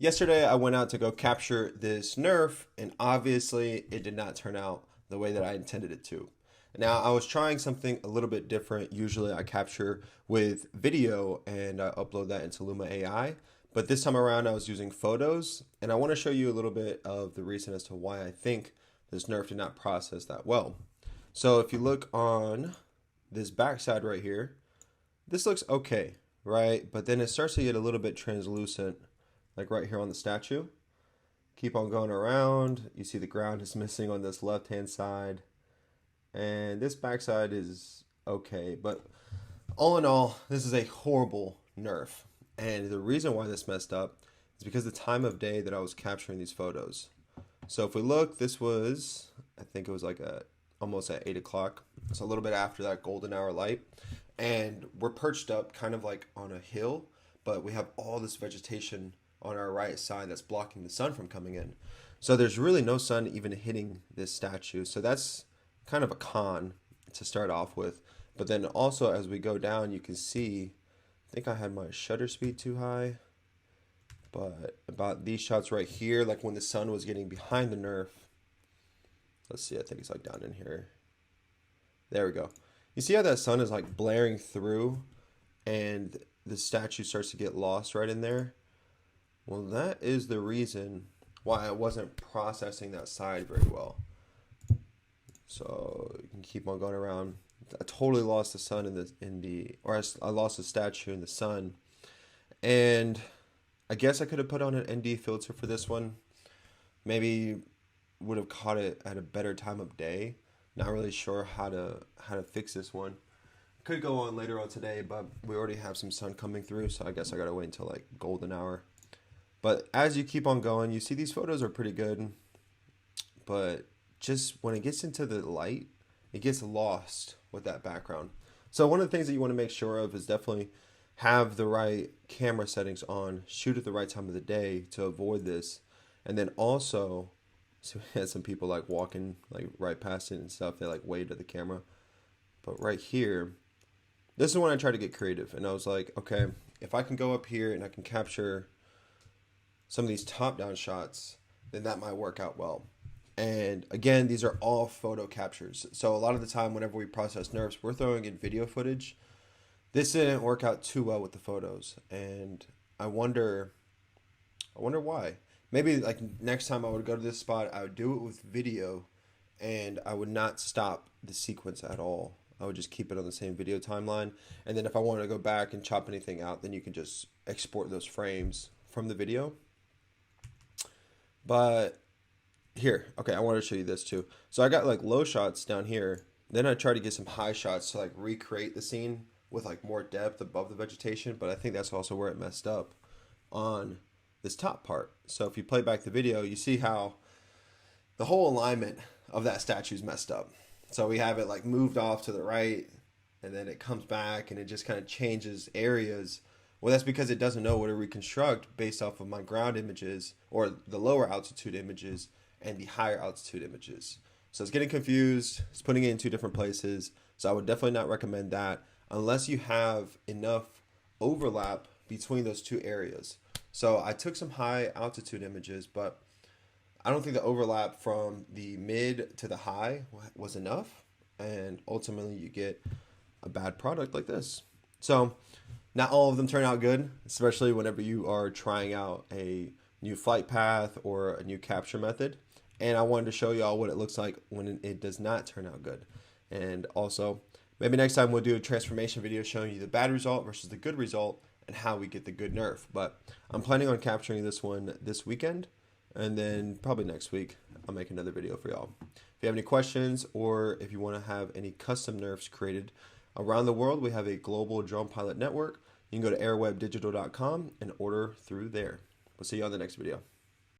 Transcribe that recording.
Yesterday, I went out to go capture this NeRF, and obviously, it did not turn out the way that I intended it to. Now, I was trying something a little bit different. Usually, I capture with video and I upload that into Luma AI. But this time around, I was using photos, and I want to show you a little bit of the reason as to why I think this NeRF did not process that well. So, if you look on this backside right here, this looks okay, right? But then it starts to get a little bit translucent, like right here on the statue. Keep on going around. You see the ground is missing on this left-hand side. And this backside is okay. But all in all, this is a horrible NeRF. And the reason why this messed up is because the time of day that I was capturing these photos. So if we look, this was, I think it was like almost at 8 o'clock. It's a little bit after that golden hour light. And we're perched up kind of like on a hill, but we have all this vegetation on our right side that's blocking the sun from coming in. So there's really no sun even hitting this statue. So that's kind of a con to start off with. But then also as we go down, you can see, I think I had my shutter speed too high. But about these shots right here, like when the sun was getting behind the NeRF. Let's see, I think it's like down in here. There we go. You see how that sun is like blaring through and the statue starts to get lost right in there? Well, that is the reason why I wasn't processing that side very well. So you can keep on going around. I totally lost the sun I lost the statue in the sun. And I guess I could have put on an ND filter for this one. Maybe would have caught it at a better time of day. Not really sure how to fix this one. Could go on later on today, but we already have some sun coming through, so I guess I gotta wait until like golden hour. But as you keep on going, you see these photos are pretty good, but just when it gets into the light, it gets lost with that background. So one of the things that you want to make sure of is definitely have the right camera settings on, shoot at the right time of the day to avoid this. And then also, so we had some people like walking like right past it and stuff. They like waved at the camera. But right here, this is when I tried to get creative. And I was like, okay, if I can go up here and I can capture some of these top-down shots, then that might work out well. And again, these are all photo captures. So a lot of the time, whenever we process NeRFs, we're throwing in video footage. This didn't work out too well with the photos, and I wonder why. Maybe like next time I would go to this spot, I would do it with video, and I would not stop the sequence at all. I would just keep it on the same video timeline, and then if I wanted to go back and chop anything out, then you can just export those frames from the video. But here, okay, I wanted to show you this too. So I got like low shots down here. Then I tried to get some high shots to like recreate the scene with like more depth above the vegetation. But I think that's also where it messed up on this top part. So if you play back the video, you see how the whole alignment of that statue is messed up. So we have it like moved off to the right, and then it comes back and it just kind of changes areas. Well, that's because it doesn't know what to reconstruct based off of my ground images or the lower altitude images and the higher altitude images. So it's getting confused. It's putting it in two different places. So I would definitely not recommend that unless you have enough overlap between those two areas. So I took some high altitude images, but I don't think the overlap from the mid to the high was enough. And ultimately you get a bad product like this. So not all of them turn out good, especially whenever you are trying out a new flight path or a new capture method. And I wanted to show y'all what it looks like when it does not turn out good. And also, maybe next time we'll do a transformation video showing you the bad result versus the good result and how we get the good NeRF. But I'm planning on capturing this one this weekend, and then probably next week I'll make another video for y'all. If you have any questions or if you want to have any custom NeRFs created around the world, we have a global drone pilot network. You can go to airwebdigital.com and order through there. We'll see you on the next video.